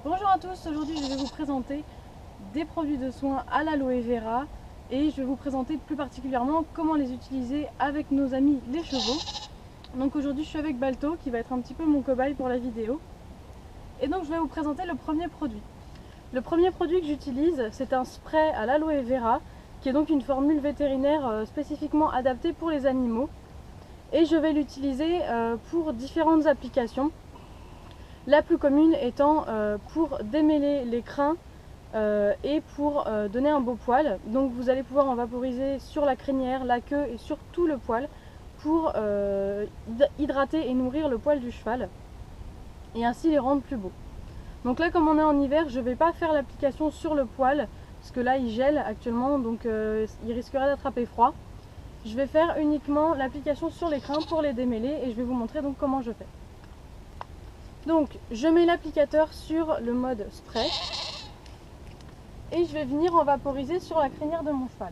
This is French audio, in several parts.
Bonjour à tous, aujourd'hui je vais vous présenter des produits de soins à l'aloe vera et je vais vous présenter plus particulièrement comment les utiliser avec nos amis les chevaux. Donc aujourd'hui je suis avec Balto qui va être un petit peu mon cobaye pour la vidéo. Et donc je vais vous présenter le premier produit. Le premier produit que j'utilise, c'est un spray à l'aloe vera qui est donc une formule vétérinaire spécifiquement adaptée pour les animaux. Et je vais l'utiliser pour différentes applications. La plus commune étant pour démêler les crins et pour donner un beau poil. Donc vous allez pouvoir en vaporiser sur la crinière, la queue et sur tout le poil pour hydrater et nourrir le poil du cheval et ainsi les rendre plus beaux. Donc là, comme on est en hiver, je ne vais pas faire l'application sur le poil parce que là il gèle actuellement, donc il risquerait d'attraper froid. Je vais faire uniquement l'application sur les crins pour les démêler et je vais vous montrer donc comment je fais. Donc je mets l'applicateur sur le mode spray et je vais venir en vaporiser sur la crinière de mon cheval.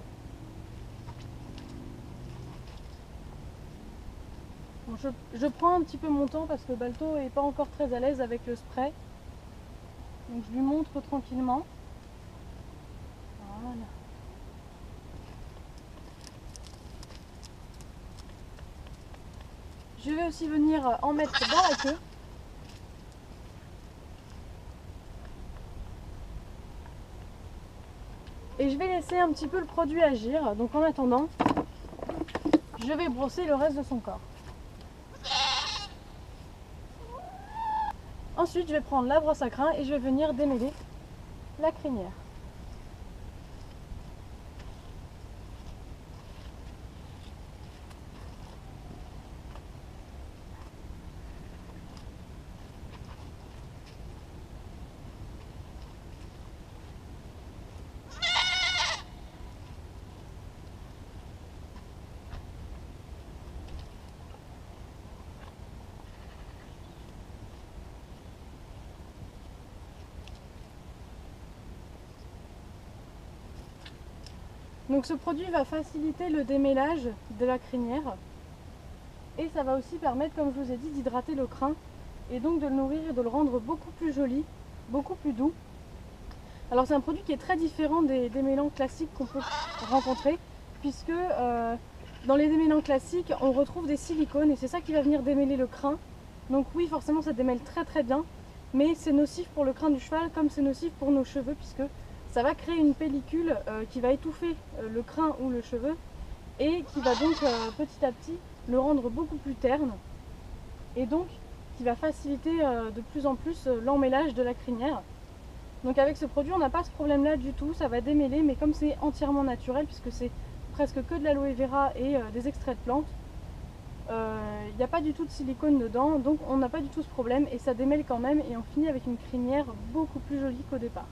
Bon, je prends un petit peu mon temps parce que Balto n'est pas encore très à l'aise avec le spray. Donc je lui montre tranquillement. Voilà. Je vais aussi venir en mettre dans la queue. Et je vais laisser un petit peu le produit agir. Donc en attendant, je vais brosser le reste de son corps. Ensuite, je vais prendre la brosse à crins et je vais venir démêler la crinière. Donc ce produit va faciliter le démêlage de la crinière et ça va aussi permettre, comme je vous ai dit, d'hydrater le crin et donc de le nourrir et de le rendre beaucoup plus joli, beaucoup plus doux. Alors c'est un produit qui est très différent des démêlants classiques qu'on peut rencontrer puisque dans les démêlants classiques on retrouve des silicones et c'est ça qui va venir démêler le crin. Donc oui, forcément ça démêle très bien, mais c'est nocif pour le crin du cheval comme c'est nocif pour nos cheveux puisque ça va créer une pellicule qui va étouffer le crin ou le cheveu et qui va donc petit à petit le rendre beaucoup plus terne et donc qui va faciliter de plus en plus l'emmêlage de la crinière. Donc avec ce produit on n'a pas ce problème là du tout, ça va démêler, mais comme c'est entièrement naturel puisque c'est presque que de l'aloe vera et des extraits de plantes, il n'y a pas du tout de silicone dedans, donc on n'a pas du tout ce problème et ça démêle quand même et on finit avec une crinière beaucoup plus jolie qu'au départ.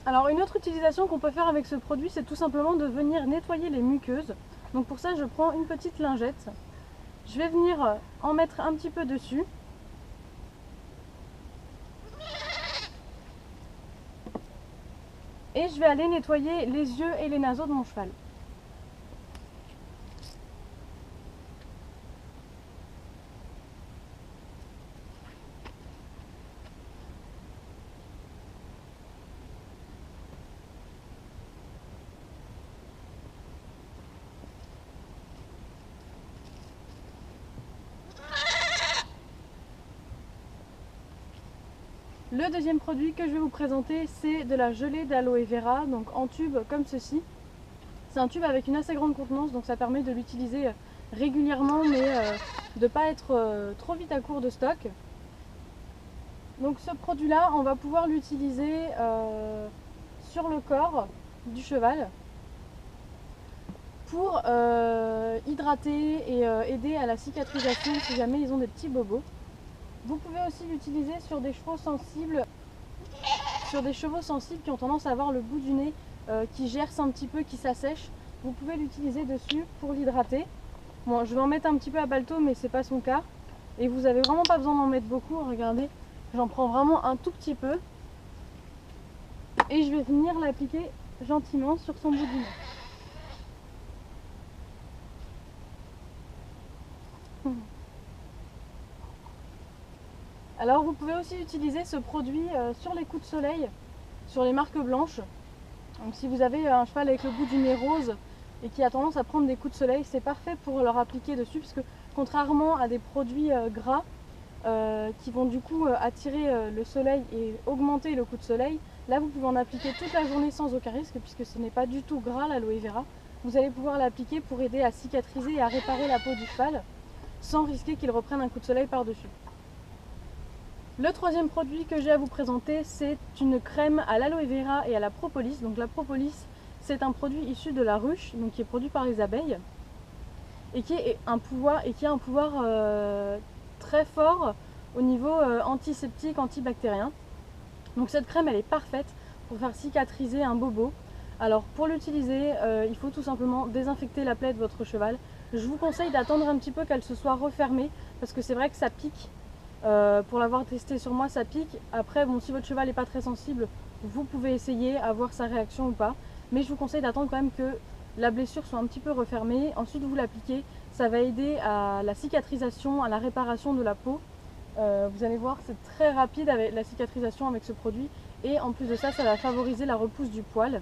Alors une autre utilisation qu'on peut faire avec ce produit, c'est tout simplement de venir nettoyer les muqueuses. Donc pour ça je prends une petite lingette, je vais venir en mettre un petit peu dessus. Et je vais aller nettoyer les yeux et les naseaux de mon cheval. Le deuxième produit que je vais vous présenter, c'est de la gelée d'aloe vera, donc en tube comme ceci. C'est un tube avec une assez grande contenance, donc ça permet de l'utiliser régulièrement, mais de ne pas être trop vite à court de stock. Donc ce produit-là, on va pouvoir l'utiliser sur le corps du cheval pour hydrater et aider à la cicatrisation si jamais ils ont des petits bobos. Vous pouvez aussi l'utiliser sur des chevaux sensibles, qui ont tendance à avoir le bout du nez qui gerce un petit peu, qui s'assèche. Vous pouvez l'utiliser dessus pour l'hydrater. Bon, je vais en mettre un petit peu à Balto, mais c'est pas son cas. Et vous avez vraiment pas besoin d'en mettre beaucoup. Regardez, j'en prends vraiment un tout petit peu. Et je vais venir l'appliquer gentiment sur son bout du nez. Alors vous pouvez aussi utiliser ce produit sur les coups de soleil, sur les marques blanches. Donc si vous avez un cheval avec le bout du nez rose et qui a tendance à prendre des coups de soleil, c'est parfait pour leur appliquer dessus, puisque contrairement à des produits gras qui vont du coup attirer le soleil et augmenter le coup de soleil, là vous pouvez en appliquer toute la journée sans aucun risque, puisque ce n'est pas du tout gras l'aloe vera. Vous allez pouvoir l'appliquer pour aider à cicatriser et à réparer la peau du cheval sans risquer qu'il reprenne un coup de soleil par-dessus. Le troisième produit que j'ai à vous présenter, c'est une crème à l'aloe vera et à la propolis. Donc la propolis, c'est un produit issu de la ruche, donc qui est produit par les abeilles et qui a un pouvoir très fort au niveau antiseptique, antibactérien. Donc cette crème, elle est parfaite pour faire cicatriser un bobo. Alors pour l'utiliser, il faut tout simplement désinfecter la plaie de votre cheval. Je vous conseille d'attendre un petit peu qu'elle se soit refermée, parce que c'est vrai que ça pique. Pour l'avoir testé sur moi, ça pique. Après, bon, si votre cheval n'est pas très sensible, vous pouvez essayer à voir sa réaction ou pas. Mais je vous conseille d'attendre quand même que la blessure soit un petit peu refermée. Ensuite, vous l'appliquez. Ça va aider à la cicatrisation, à la réparation de la peau. Vous allez voir, c'est très rapide avec la cicatrisation avec ce produit. Et en plus de ça, ça va favoriser la repousse du poil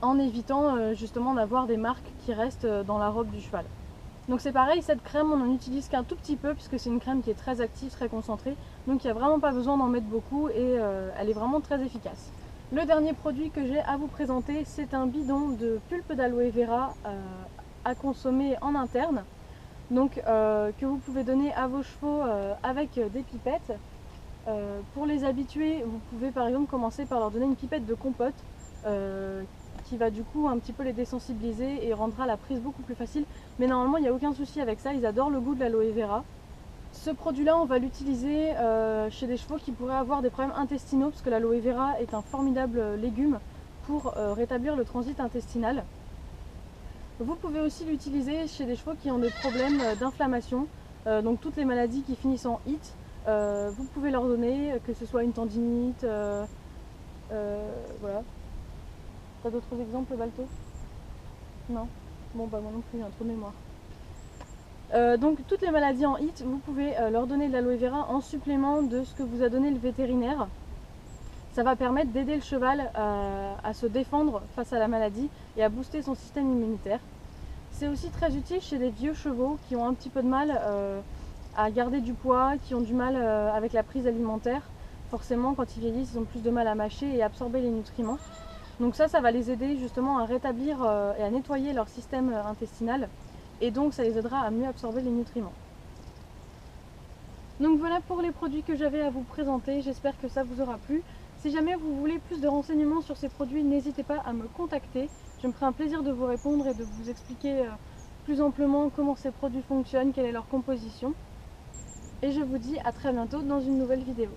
en évitant justement d'avoir des marques qui restent dans la robe du cheval. Donc c'est pareil, cette crème on n'en utilise qu'un tout petit peu puisque c'est une crème qui est très active, très concentrée. Donc il n'y a vraiment pas besoin d'en mettre beaucoup et elle est vraiment très efficace. Le dernier produit que j'ai à vous présenter, c'est un bidon de pulpe d'aloe vera à consommer en interne. Donc que vous pouvez donner à vos chevaux avec des pipettes. Pour les habituer, vous pouvez par exemple commencer par leur donner une pipette de compote qui va du coup un petit peu les désensibiliser et rendra la prise beaucoup plus facile. Mais normalement il n'y a aucun souci avec ça, ils adorent le goût de l'aloe vera. Ce produit là on va l'utiliser chez des chevaux qui pourraient avoir des problèmes intestinaux, parce que l'aloe vera est un formidable légume pour rétablir le transit intestinal. Vous pouvez aussi l'utiliser chez des chevaux qui ont des problèmes d'inflammation, donc toutes les maladies qui finissent en it, vous pouvez leur donner, que ce soit une tendinite, voilà. T'as d'autres exemples, Balto? Non? Bon, bah moi non plus, j'ai un trou de mémoire. Donc toutes les maladies en it, vous pouvez leur donner de l'aloe vera en supplément de ce que vous a donné le vétérinaire. Ça va permettre d'aider le cheval à se défendre face à la maladie et à booster son système immunitaire. C'est aussi très utile chez des vieux chevaux qui ont un petit peu de mal à garder du poids, qui ont du mal avec la prise alimentaire. Forcément, quand ils vieillissent, ils ont plus de mal à mâcher et à absorber les nutriments. Donc ça va les aider justement à rétablir et à nettoyer leur système intestinal. Et donc ça les aidera à mieux absorber les nutriments. Donc voilà pour les produits que j'avais à vous présenter, j'espère que ça vous aura plu. Si jamais vous voulez plus de renseignements sur ces produits, n'hésitez pas à me contacter. Je me ferai un plaisir de vous répondre et de vous expliquer plus amplement comment ces produits fonctionnent, quelle est leur composition. Et je vous dis à très bientôt dans une nouvelle vidéo.